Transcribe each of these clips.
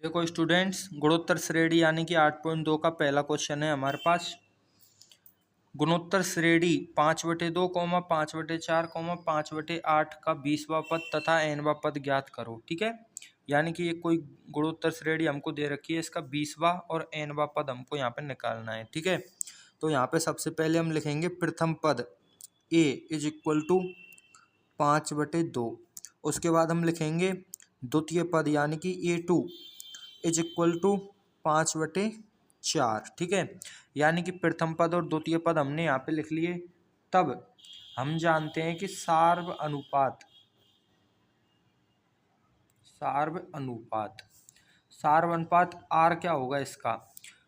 देखो स्टूडेंट्स, गुणोत्तर श्रेणी यानी कि 8.2 का पहला क्वेश्चन है हमारे पास। गुणोत्तर श्रेणी 5/2, 5/4, 5/8 का 20वां पद तथा nवां पद ज्ञात करो। ठीक है, यानी कि ये कोई गुणोत्तर श्रेणी हमको दे रखी है, इसका 20वां और nवां पद हमको यहाँ पे निकालना है। ठीक है, तो यहाँ पे सबसे पहले हम लिखेंगे प्रथम पद a इज इक्वल टू 5/2। उसके बाद हम लिखेंगे द्वितीय पद यानी कि a2 इज इक्वल टू 5/4। ठीक है, यानी कि प्रथम पद और द्वितीय पद हमने यहाँ पे लिख लिए। तब हम जानते हैं कि सार्व अनुपात आर क्या होगा इसका।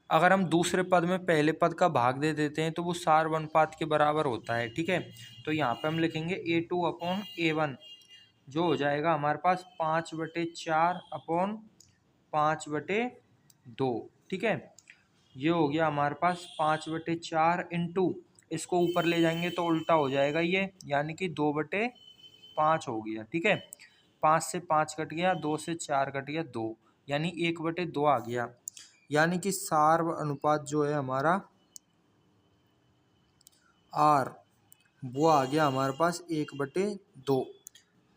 अगर हम दूसरे पद में पहले पद का भाग दे देते हैं तो वो सार्व अनुपात के बराबर होता है। ठीक है, तो यहाँ पे हम लिखेंगे A2/A1 जो हो जाएगा हमारे पास 5/4/5/2। ठीक है, ये हो गया हमारे पास 5/4 इंटू, इसको ऊपर ले जाएंगे तो उल्टा हो जाएगा ये, यानी कि 2/5 हो गया। ठीक है, 5 से 5 कट गया, 2 से 4 कट गया 2, यानी 1/2 आ गया। यानी कि सार्व अनुपात जो है हमारा आर वो आ गया हमारे पास 1/2,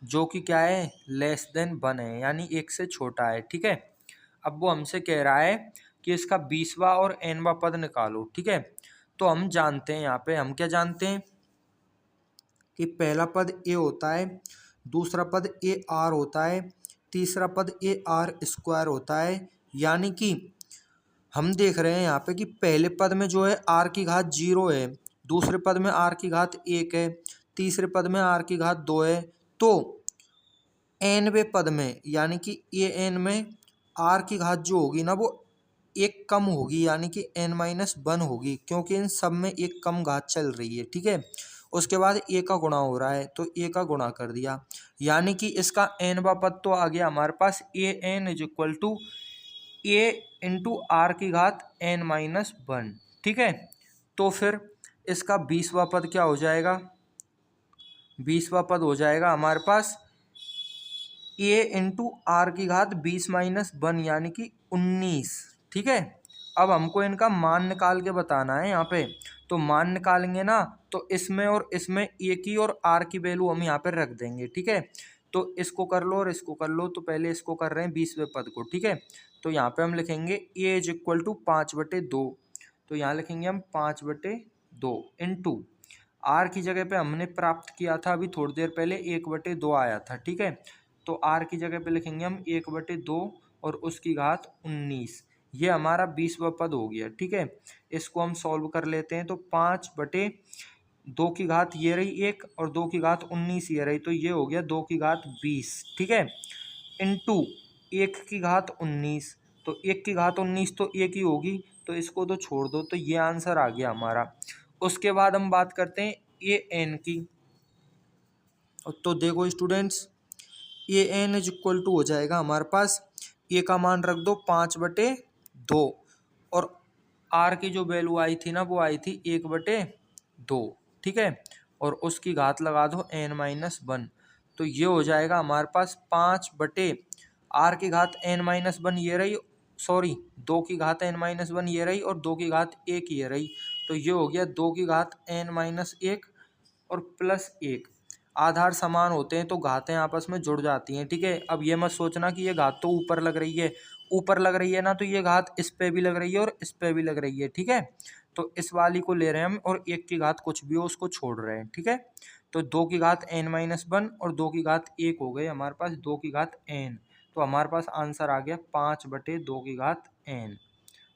जो कि क्या है, लेस देन 1 है, यानी 1 से छोटा है। ठीक है, अब वो हमसे कह रहा है कि इसका 20वां और nवां पद निकालो। ठीक है, तो हम जानते हैं, यहाँ पे हम क्या जानते हैं कि पहला पद a होता है, दूसरा पद ए आर होता है, तीसरा पद AR² होता है। यानी कि हम देख रहे हैं यहाँ पे कि पहले पद में जो है r की घात 0 है, दूसरे पद में r की घात 1 है, तीसरे पद में r की घात 2 है। तो nवें पद में यानी कि an में r की घात जो होगी ना वो एक कम होगी, यानी कि n-1 होगी, क्योंकि इन सब में एक कम घात चल रही है। ठीक है, उसके बाद a का गुणा हो रहा है तो a का गुणा कर दिया, यानी कि इसका nवां पद तो आ गया हमारे पास an is equal to a into r की घात n-1। ठीक है, तो फिर इसका 20वां पद क्या हो जाएगा, 20वां पद हो जाएगा हमारे पास a इंटू आर की घात 20-1 यानी कि 19। ठीक है, अब हमको इनका मान निकाल के बताना है यहाँ पे। तो मान निकालेंगे ना तो इसमें और इसमें a की और r की वैल्यू हम यहाँ पे रख देंगे। ठीक है, तो इसको कर लो और इसको कर लो, तो पहले इसको कर रहे हैं 20वें पद को। ठीक है, तो यहाँ पे हम लिखेंगे a इज इक्वल टू 5/2, तो यहाँ लिखेंगे हम 5/2 इंटू आर की जगह पे हमने प्राप्त किया था अभी थोड़ी देर पहले 1/2 आया था। ठीक है, तो आर की जगह पे लिखेंगे हम 1/2 और उसकी घात 19, ये हमारा 20वां पद हो गया। ठीक है, इसको हम सॉल्व कर लेते हैं, तो 5/2 की घात ये रही 1 और 2 की घात 19 ये रही, तो ये हो गया 2 की घात 20। ठीक है, इंटू 1 की घात 19, तो 1 की घात 19 तो 1 ही होगी, तो इसको तो छोड़ दो, तो ये आंसर आ गया हमारा। उसके बाद हम बात करते हैं ए एन की। तो देखो students, a n is equal to हो जाएगा हमारे पास, ए का मान रख दो 5/2 और आर की जो वैल्यू आई थी ना वो आई थी 1/2। ठीक है, और उसकी घात लगा दो n-1, तो ये हो जाएगा हमारे पास 5/r की घात n-1 ये रही, सॉरी 2 की घात n-1 ये रही और 2 की घात 1 ये रही, तो ये हो गया 2 की घात n-1 और प्लस 1। आधार समान होते हैं तो घातें आपस में जुड़ जाती हैं। ठीक है, अब ये मत सोचना कि ये घात तो ऊपर लग रही है, ऊपर लग रही है ना तो ये घात इस पे भी लग रही है और इस पे भी लग रही है। ठीक है, तो इस वाली को ले रहे हैं हम और 1 की घात कुछ भी हो उसको छोड़ रहे हैं। ठीक है, तो 2 की घात n-1 और 2 की घात 1 हो गए हमारे पास 2 की घात n, तो हमारे पास आंसर आ गया 5/2 की घात n।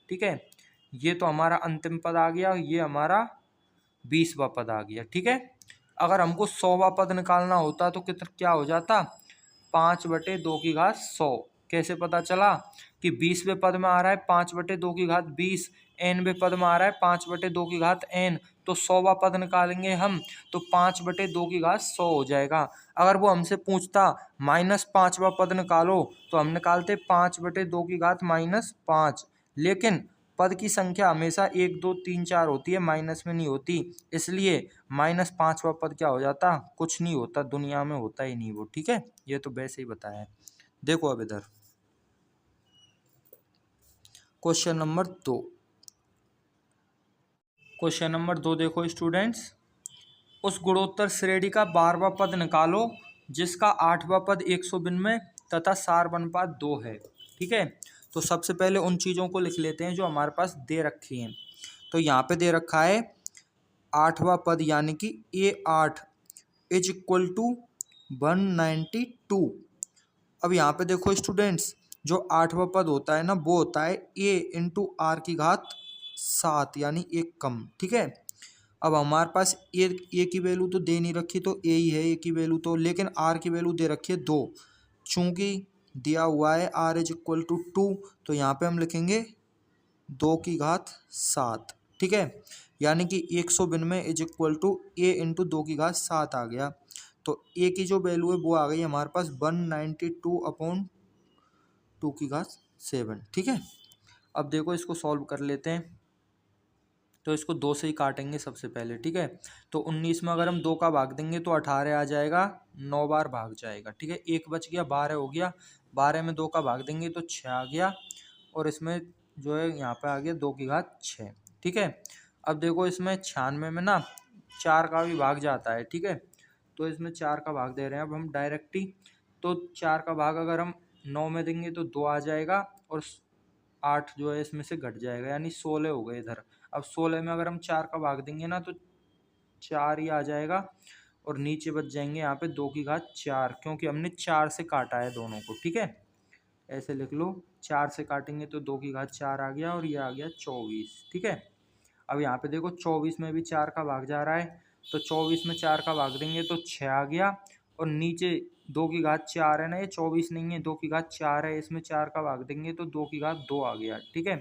ठीक है, ये तो हमारा अंतिम पद आ गया, ये हमारा 20वां पद आ गया। ठीक है, अगर हमको 100वां पद निकालना होता तो कितना क्या हो जाता, 5/2 की घात 100। कैसे पता चला कि 20वें पद में आ रहा है 5/2 की घात 20, nवें पद में आ रहा है 5/2 की घात n, तो 100वां पद निकालेंगे हम तो 5/2 की घात 100 हो जाएगा। अगर वो हमसे पूछता -5वां पद निकालो तो हम निकालते 5/2 की घात -5, लेकिन पद की संख्या हमेशा 1 2 3 4 होती है, माइनस में नहीं होती, इसलिए -5वां पद क्या हो जाता, कुछ नहीं होता, दुनिया में होता ही नहीं वो। ठीक है, ये तो वैसे ही बताया है। देखो अब इधर क्वेश्चन नंबर 2। क्वेश्चन नंबर 2 देखो स्टूडेंट्स, उस गुणोत्तर श्रेणी का 12वां पद निकालो जिसका 8वां पद 192 तथा सार अनुपात 2 है। ठीक है, तो सबसे पहले उन चीज़ों को लिख लेते हैं जो हमारे पास दे रखी हैं। तो यहाँ पे दे रखा है 8वां पद यानी कि A8 इज इक्वल टू 192। अब यहाँ पे देखो स्टूडेंट्स, जो 8वां पद होता है ना वो होता है A इंटू आर की घात 7 यानी एक कम। ठीक है, अब हमारे पास ए की वैल्यू तो दे नहीं रखी तो ए ही है ए की वैल्यू तो, लेकिन आर की वैल्यू दे रखी है 2। चूंकि दिया हुआ है आर इज इक्वल टू 2 तो यहाँ पे हम लिखेंगे 2 की घात 7। ठीक है, यानी कि 192 is equal to a into 2 की घात 7 आ गया। तो ए की जो वैल्यू है वो आ गई हमारे पास 192 अपॉन 2 की घात 7। ठीक है, अब देखो इसको सॉल्व कर लेते हैं। तो इसको 2 से ही काटेंगे सबसे पहले। ठीक है, तो 19 में अगर हम 2 का भाग देंगे तो 18 आ जाएगा, 9 बार भाग जाएगा। ठीक है, एक बच गया, 12 हो गया। 12 में 2 का भाग देंगे तो 6 आ गया, और इसमें जो है यहाँ पे आ गया 2 की घात 6। ठीक है, अब देखो इसमें 96 में ना 4 का भी भाग जाता है। ठीक है, तो इसमें 4 का भाग दे रहे हैं अब हम डायरेक्ट ही। तो 4 का भाग अगर हम 9 में देंगे तो 2 आ जाएगा, और 8 जो है इसमें से घट जाएगा, यानी 16 हो गए इधर। अब 16 में अगर हम 4 का भाग देंगे ना तो 4 ही आ जाएगा, और नीचे बच जाएंगे यहाँ पे 2 की घात 4, क्योंकि हमने 4 से काटा है दोनों को। ठीक है, ऐसे लिख लो, 4 से काटेंगे तो 2 की घात 4 आ गया, और ये आ गया 24। ठीक है, अब यहाँ पे देखो 24 में भी 4 का भाग जा रहा है, तो 24 में 4 का भाग देंगे तो 6 आ गया, और नीचे 2 की घात 4 है ना, ये 24 नहीं है, 2 की घात 4 है, इसमें 4 का भाग देंगे तो 2 की घात 2 आ गया। ठीक है,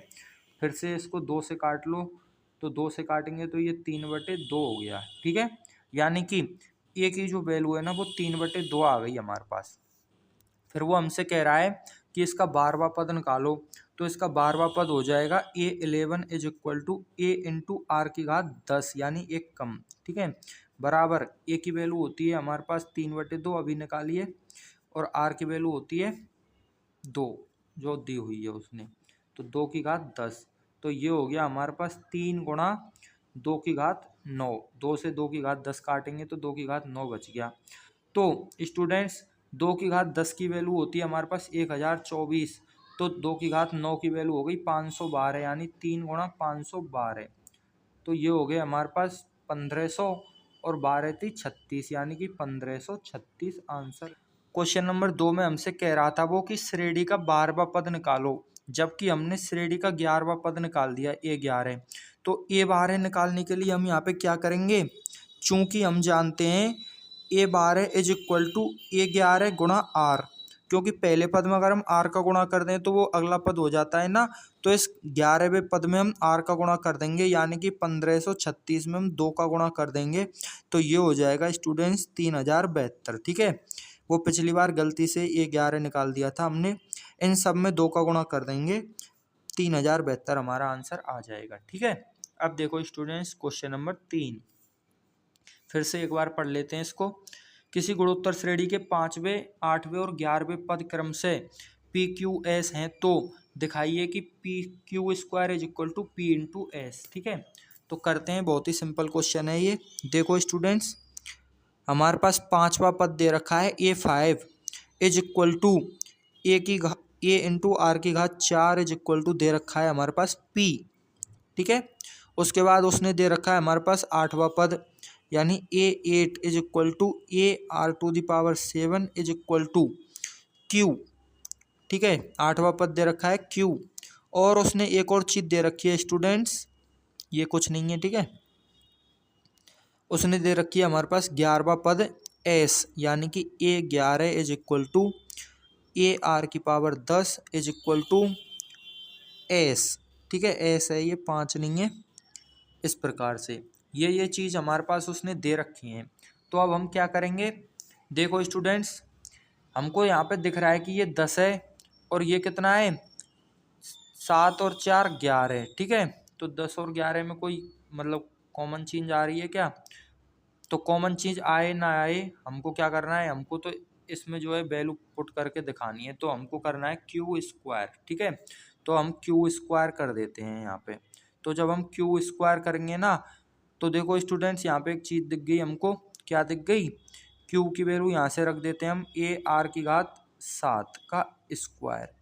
फिर से इसको 2 से काट लो, तो 2 से काटेंगे तो ये 3/2 हो गया। ठीक है, यानी कि ए की जो वैल्यू है ना वो 3/2 आ गई हमारे पास। फिर वो हमसे कह रहा है कि इसका 12वां पद निकालो, तो इसका 12वां पद हो जाएगा A11 is equal to a into r की घात 10 यानी एक कम। ठीक है, बराबर ए की वैल्यू होती है हमारे पास 3/2 अभी निकालिए, और आर की वैल्यू होती है 2 जो दी हुई है उसने, तो 2 की घात 10। तो ये हो गया हमारे पास 3 गुणा 2 की घात 9। 2 से 2 की घात 10 काटेंगे तो 2 की घात 9 बच गया। तो स्टूडेंट्स 2 की घात 10 की वैल्यू होती है हमारे पास 1024, तो 2 की घात 9 की वैल्यू हो गई 512, यानी 3 गुणा 512। तो ये हो गए हमारे पास 1500, और 12 थी 36, यानी कि 1536 आंसर। क्वेश्चन नंबर 2 में हमसे कह रहा था वो कि श्रेणी का 12वां पद निकालो, जबकि हमने श्रेणी का 11वां पद निकाल दिया A11। तो A12 निकालने के लिए हम यहाँ पे क्या करेंगे, चूंकि हम जानते हैं A12 is equal to A11 गुणा R, क्योंकि पहले पद में अगर हम R का गुणा कर दें तो वो अगला पद हो जाता है ना, तो इस 11वें पद में हम R का गुणा कर देंगे, यानी कि 1536 में हम 2 का गुणा कर देंगे, तो ये हो जाएगा स्टूडेंट्स 3072। ठीक है, वो पिछली बार गलती से A11 निकाल दिया था हमने, इन सब में 2 का गुणा कर देंगे, 3072 हमारा आंसर आ जाएगा। ठीक है, अब देखो स्टूडेंट्स क्वेश्चन नंबर 3 फिर से एक बार पढ़ लेते हैं इसको। किसी गुणोत्तर श्रेणी के 5वें, 8वें और 11वें पद क्रम से पी क्यू एस हैं, तो दिखाइए कि p q square is equal to p into s. ठीक है, तो करते हैं, बहुत ही सिंपल क्वेश्चन है ये। देखो स्टूडेंट्स, हमारे पास 5वां पद दे रखा है A5 is equal to a into r की घात 4 इज इक्वल टू दे रखा है हमारे पास P। ठीक है, उसके बाद उसने दे रखा है हमारे पास 8वां पद यानी A8 is equal to AR⁷ is equal to Q। ठीक है, 8वां पद दे रखा है Q, और उसने एक और चीज दे रखी है स्टूडेंट्स, ये कुछ नहीं है। ठीक है, उसने दे रखी है हमारे पास 11वां पद S, यानी कि A11 is equal to AR⁻10 is equal to S। ठीक है, S है ये, 5 नहीं है। इस प्रकार से ये चीज़ हमारे पास उसने दे रखी है। तो अब हम क्या करेंगे, देखो स्टूडेंट्स, हमको यहाँ पे दिख रहा है कि ये 10 है, और ये कितना है 7 और 4 11। ठीक है, तो 10 और 11 में कोई मतलब कॉमन चीज आ रही है क्या, तो कॉमन चीज आए ना आए हमको क्या करना है, हमको तो इसमें जो है वैल्यू पुट करके दिखानी है, तो हमको करना है क्यू स्क्वायर। ठीक है, तो हम क्यू स्क्वायर कर देते हैं यहाँ पे। तो जब हम क्यू स्क्वायर करेंगे ना, तो देखो स्टूडेंट्स यहाँ पे एक चीज़ दिख गई हमको, क्या दिख गई, क्यू की वैल्यू यहाँ से रख देते हैं हम, ए आर की घात 7 का स्क्वायर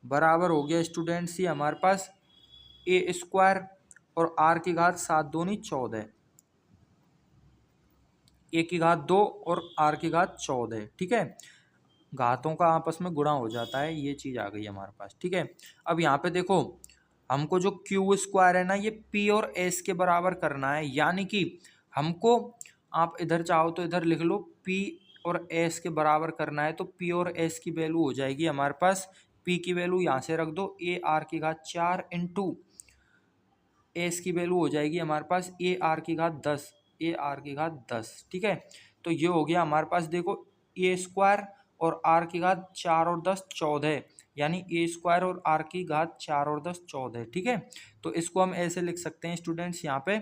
बराबर हो गया स्टूडेंट्स ये हमारे पास ए स्क्वायर और आर की घात 7 दूनी 14, ए की घात 2 और आर की घात 14, ठीक है। घातों का आपस में गुणा हो जाता है, ये चीज़ आ गई हमारे पास, ठीक है। अब यहाँ पे देखो हमको जो क्यू स्क्वायर है ना, ये पी और एस के बराबर करना है, यानी कि हमको, आप इधर चाहो तो इधर लिख लो, पी और एस के बराबर करना है। तो पी और एस की वैल्यू हो जाएगी हमारे पास, पी की वैल्यू यहाँ से रख दो ए आर की घात 4 इंटू एस की वैल्यू हो जाएगी हमारे पास ए आर की घात 10, ए आर की घात 10, ठीक है। तो ये हो गया हमारे पास, देखो ए स्क्वायर और आर की घात 4 और 10 14, यानी ए स्क्वायर और आर की घात 4 और 10 14, ठीक है। तो इसको हम ऐसे लिख सकते हैं स्टूडेंट्स, यहाँ पे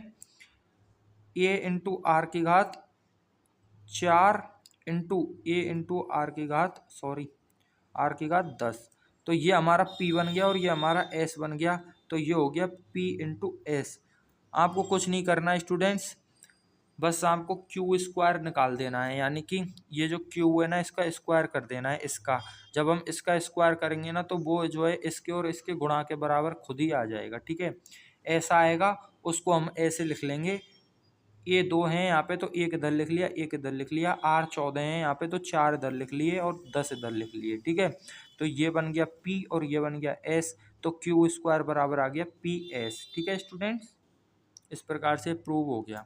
ए इंटू आर की घात 4 इंटू ए इंटू आर की घात, सॉरी, आर की घात 10। तो ये हमारा P बन गया और ये हमारा S बन गया। तो ये हो गया P इंटू एस। आपको कुछ नहीं करना है स्टूडेंट्स, बस आपको क्यू स्क्वायर निकाल देना है, यानी कि ये जो क्यू है ना, इसका स्क्वायर कर देना है इसका। जब हम इसका स्क्वायर करेंगे ना, तो वो जो है इसके और इसके गुणा के बराबर खुद ही आ जाएगा, ठीक है। ऐसा आएगा, उसको हम ऐसे लिख लेंगे, ये 2 हैं यहाँ पे तो एक इधर लिख लिया, एक इधर लिख लिया, आर 14 हैं यहाँ पे तो 4 इधर लिख लिए और 10 इधर लिख लिए, ठीक है। तो ये बन गया P और ये बन गया S, तो क्यू स्क्वायर बराबर आ गया पी एस, ठीक है स्टूडेंट्स। इस प्रकार से प्रूव हो गया।